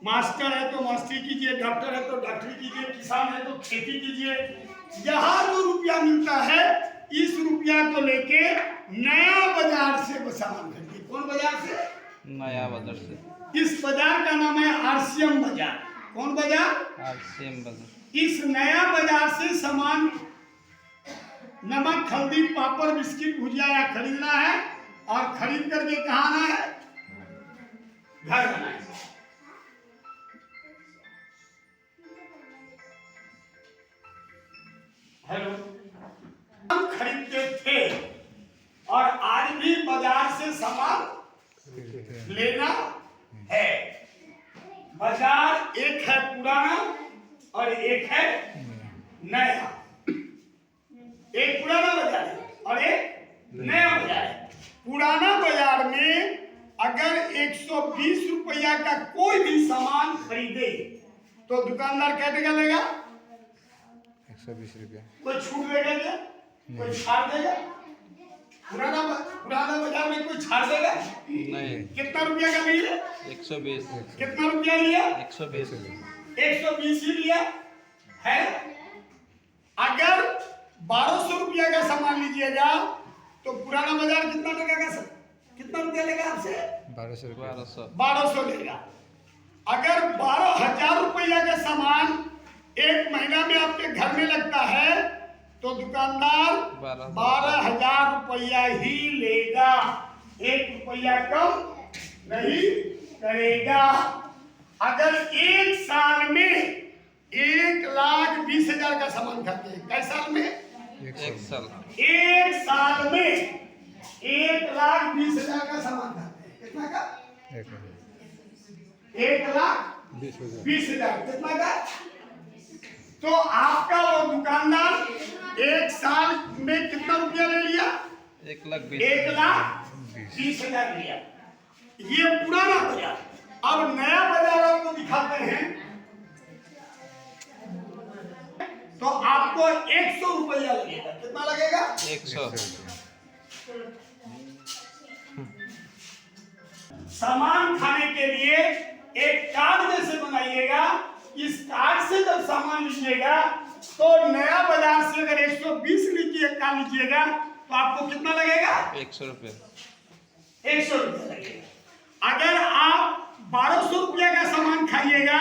Master है तो mastery कीजिए, डॉक्टर है तो डॉक्टरी कीजिए, किसान है तो खेती कीजिए। यहाँ जो रुपया मिलता है इस रुपया को लेके नया बाजार से सामान खरीदिए। कौन बाजार से? नया बाजार से। इस बाजार का नाम है आरसीएम बाजार। कौन बाजार? आरसीएम बाजार। इस नया बाजार से सामान नमक, हल्दी, पापड़, बिस्किट, भुजिया या खरीदना है और खरीद करके कहाँ आना है? घर बनाना है। हेलो, हम खरीदते थे और आज भी बाजार से सामान लेना है। बाजार एक है पुराना और एक है नया। एक पुराना बाजार है और एक नया बाजार है। पुराना बाजार में अगर 120 रुपया का कोई भी सामान खरीदे तो दुकानदार क्या टका लेगा? 120 रुपया। कोई छूट देगा क्या? कोई छाड़ देगा? पुराना बाजार में कोई छाड़ देगा? नहीं। कितना रुपया का मिले? 120। कितना रुपया लिया? 120। 120 ही लिया है। अगर 1200 रुपया का सामान लीजिएगा तो पुराना बाजार कितना टका का कितना रुपया लेगा आपसे? 1200 रुपया। 1200 लेगा। अगर 12,000 रुपया का सामान एक महीना में आपके घर में लगता है तो दुकानदार 12,000 रुपया ही लेगा, 1 रुपया कम नहीं करेगा। अगर एक साल में 1,20,000 का सामान खाते हैं, कैसे साल में? एक साल। एक साल में 1,20,000 का सामान खाते हैं। कितना का? 1,20,000। कितना का? तो आपका वो दुकानदार एक साल में कितना रुपया ले लिया? 1,20,000 लिया। ये पुराना बाजार। अब नया बाजार आपको दिखाते हैं तो आपको 100 रुपया लगेगा। कितना लगेगा? 100। सामान खाने के लिए एक कार्ड जैसे बनाइएगा। इस कार्ड से जब सामान लीजिएगा तो नया बाजार से अगर 120 का लीजिएगा तो आपको कितना लगेगा? 100 रुपया। 100 रुपया लगेगा। अगर आप 1200 रुपया का सामान खाइएगा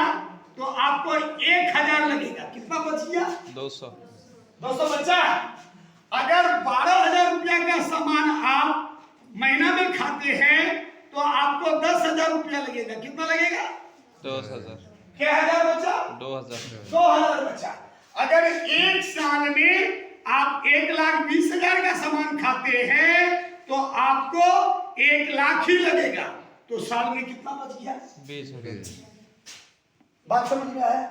तो आपको 1,000 लगेगा। कितना बच गया? 200। 200 बचा। अगर 12,000 रुपया का सामान आप महीना में खाते हैं तो आपको 10,000 रुपया लगेगा। कितना लगेगा? 10,000। क्या हजार बचा? 2,000। 2,000 बचा। अगर एक साल में आप 1,20,000 का सामान खाते हैं तो आपको 1,00,000 ही लगेगा। तो साल में कितना बच गया? 20 रुपया। बात समझ में आया?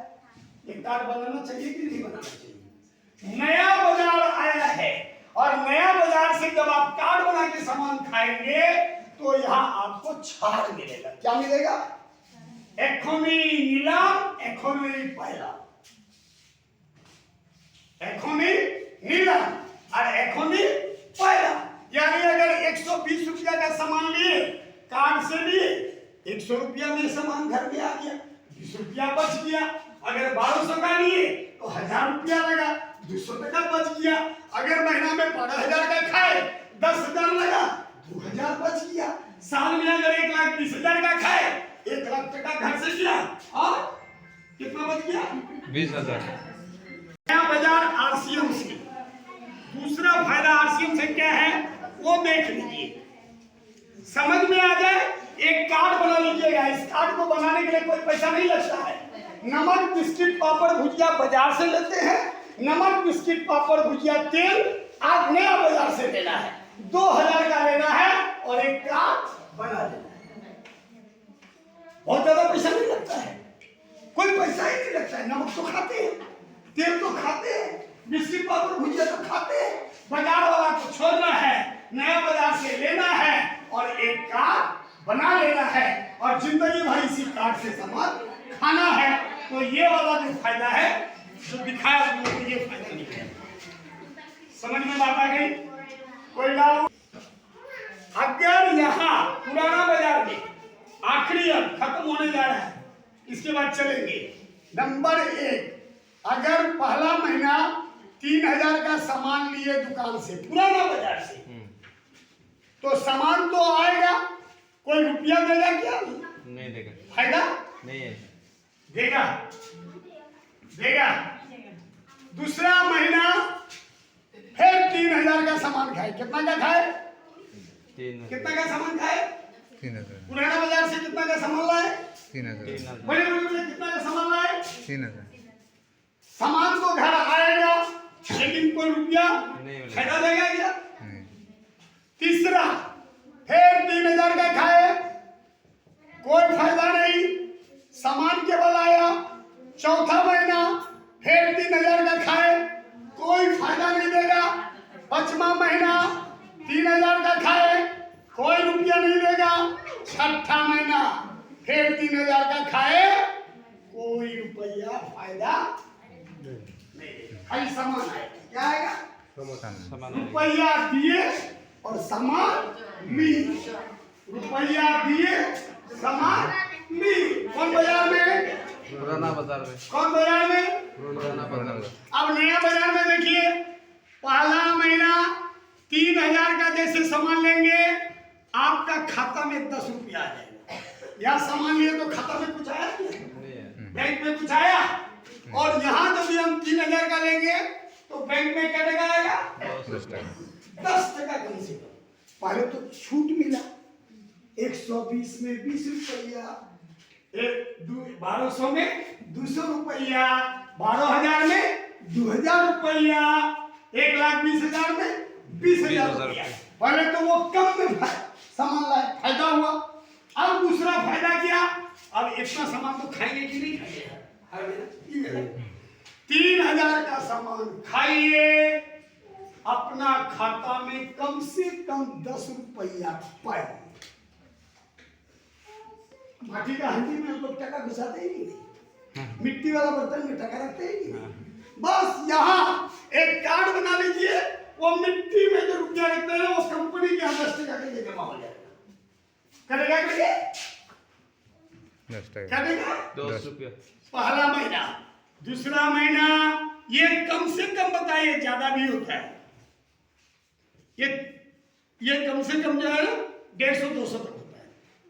एक कार्ड बनाना चाहिए कि नहीं बनाना चाहिए? नया बाजार आया है और नया बाजार से जब आप कार्ड बना के सामान खाएंगे तो यहाँ आपको छाड़ मिलेगा। क्या मिलेगा? एखोनी नीलाम, एखोनी पहला। एखोनी नीलाम और एखोनी पहला। यानी अगर 120 रुपया का सामान लिए, कार्ड से लिए, 100 रुपया में सामान घर में आ गया, 20 रुपया बच गया। अगर 1200 का लिए तो 1,000 रुपया लगा, 200 टका बच गया। अगर महीना में 12,000 का खाए 10,000 लगा, 2,000 बच गया। साल में अगर 1,20,000 का खाए 1,00,000 टका घर से किया और कितना बच गया? 20,000। नया बाजार आरसीएम से। दूसरा फायदा आरसीएम से क्या है वो देख लीजिए, समझ में आ जाए। एक कार्ड बना लीजिएगा। इस कार्ड को बनाने के लिए कोई पैसा नहीं लगता है। नमक, बिस्किट, पापड़, भुजिया बाजार से लेते हैं। नमक, बिस्किट, पापड़, भुजिया, तेल आज नया बाजार से लेना है। 2,000 का लेना है और एक कार्ड बना लेना है। बहुत ज्यादा पैसा नहीं लगता है, कोई पैसा ही नहीं लगता है। नमक तो खाते हैं, तेल तो खाते हैं, बिस्किट, पापड़, भुजिया तो खाते हैं। बाजार वाला को छोड़ना है, नया बाजार से लेना है और एक कार्ड बना लेना है और जिंदगी भर इसी कार्ड से सामान खाना है। तो ये वाला जो फायदा है जो दिखाया तुमको, ये फायदा नहीं है। समझ में बात आ गई? कोई डाउट? अगर यहाँ पुराना बाजार में आखिरी अंक खत्म होने जा रहा है, इसके बाद चलेंगे। नंबर 1, अगर पहला महीना 3000 का सामान लिए दुकान से, पुराना बाजार से, तो सामान तो आएगा, कोई रुपया देगा क्या? नहीं देगा। फायदा नहीं है। देगा, देगा। दूसरा महीना फिर 3000 का सामान खाए। कितना का खाए? 3 कितना का सामान खाए? 3000 पुराना बाजार से कितना का सामान लाए? 3000 बड़े बड़े कितना का सामान लाए? 3000 सामान तो घर आएगा, लेकिन कोई रुपया नहीं फायदा देगा क्या? नहीं। तीसरा फिर 3000 का खाए, कोई फायदा नहीं, सामान केवल आया। चौथा महीना फिर 3000 का खाए, कोई फायदा नहीं देगा। पांचवा महीना 3000 का खाए, कोई रुपया नहीं देगा। छठा महीना फिर 3000 का खाए, कोई रुपया फायदा नहीं देगा। खाली सामान आएगा। क्या आएगा? सामान रुपया दिए और सामान लिए। रुपया दिए, सामान लिए। कौन बाजार में? पुराना बाजार में। कौन बाजार में? पुराना बाजार में। अब नया बाजार में देखिए, पहला महीना 3000 का जैसे सामान लेंगे, आपका खाता में 10 रुपया आ जाएगा। या सामान लिए तो खाता में कुछ आया क्या? नहीं है। बैंक में कुछ आया। और यहाँ जब भी हम 3000 का लेंगे तो बैंक में क्या टका आएगा? 10 टका 10 टका कम से कम। पहले तो छूट मिला, 120 में 20 रुपया, 1200 में 200 रुपया, 12000 में 2000 रुपया, 1,20,000 में 20,000 रुपया। पहले तो वो कम में सामान लाए, फायदा हुआ। अब दूसरा फायदा क्या? अब इतना सामान तो खाएंगे कि नहीं खाएंगे? 3000 का सामान खाइए, अपना खाता में कम से कम 10 रुपया पाए। माटी का हंडी में लोग टका घुसाते ही नहीं, मिट्टी वाला बर्तन में टका रखते ही नहीं। बस यहाँ एक कार्ड बना लीजिए, वो मिट्टी में जो रुपया रखते हैं वो कंपनी के 10 टका के लिए जमा हो जाएगा। करेगा करिए, 10 टका करेगा 10 रुपया। पहला महीना। दूसरा महीना ये कम से कम बताइए, ज्यादा भी होता है, ये कम से कम जो है ना 150-200 तक होता है।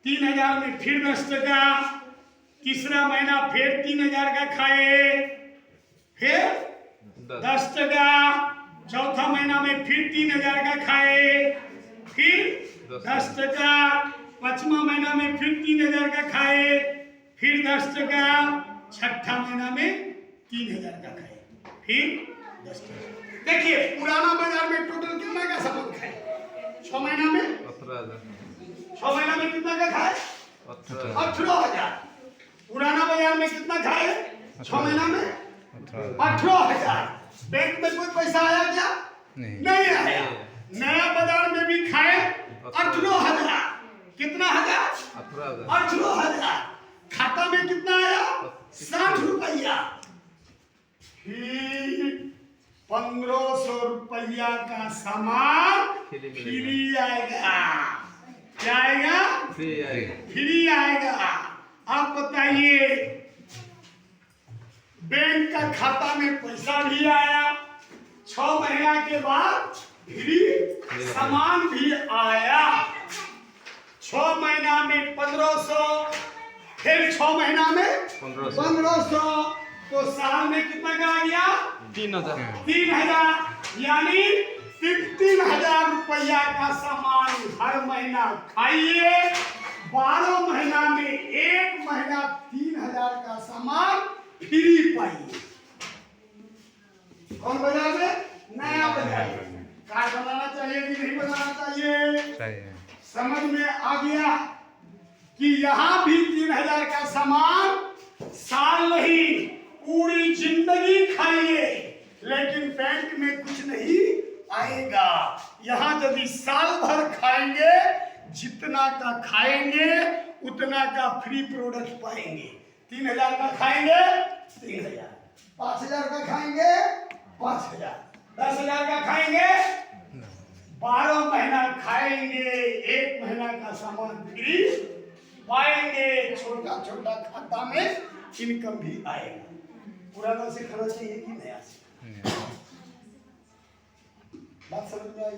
3000 में फिर 10 टका। तीसरा महीना फिर 3000 का खाए, फिर 10 टका। चौथा महीना में फिर 3000 का खाए, फिर 10 टका। पांचवा महीना में फिर 3000 का खाए, फिर 10 टका। छठा महीना में 3000 का खाए, फिर 10 टका। देखिए पुराना बाजार में टोटल कितना का सामान खाए? 6 महीना में 18,000। 6 महीना में कितना का खाए? 18,000। पुराना बाजार में कितना खाए? 6 महीना में 18,000। बैंक में कोई पैसा आया क्या? नहीं आया। नया बाजार में भी खाए 18,000। कितना हजार? 18,000। खाता में कितना आया? 60 रुपया। फिर 1500 रुपया का सामान फ्री आएगा। क्या आएगा? फ्री आएगा। आप बताइए, बैंक का खाता में पैसा भी आया, 6 महीना के बाद फ्री सामान भी आया। 6 महीना में 1500, फिर 6 महीना में 1500, तो साल में कितना का आ गया? 3,000। यानी 3,000 रुपया का सामान हर महीना खाइए। 12 महीना में 1 महीना 3,000 का सामान फ्री पाइए। कौन बाजार में? नया बाजार में। कार्ड बनाना चाहिए कि नहीं बनाना चाहिए? समझ में आ गया कि यहाँ भी 3,000 का सामान साल नहीं, पूरी जिंदगी खाइए, लेकिन बैंक में कुछ नहीं आएगा। यहाँ यदि साल भर खाएंगे, जितना का खाएंगे उतना का फ्री प्रोडक्ट पाएंगे। 3,000 का खाएंगे 3,000, 5,000 का खाएंगे 5,000, 10,000 का खाएंगे 12 महीना खाएंगे, 1 महीना का सामान फ्री पाएंगे छोटा छोटा खाता में इनकम भी आएगा। पुराना से खाना चाहिए कि नया से? बात समझ में आई?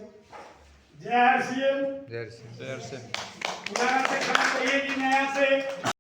जय हर सीएम। जय श्री शेर से पुराना से खाना चाहिए कि नया से?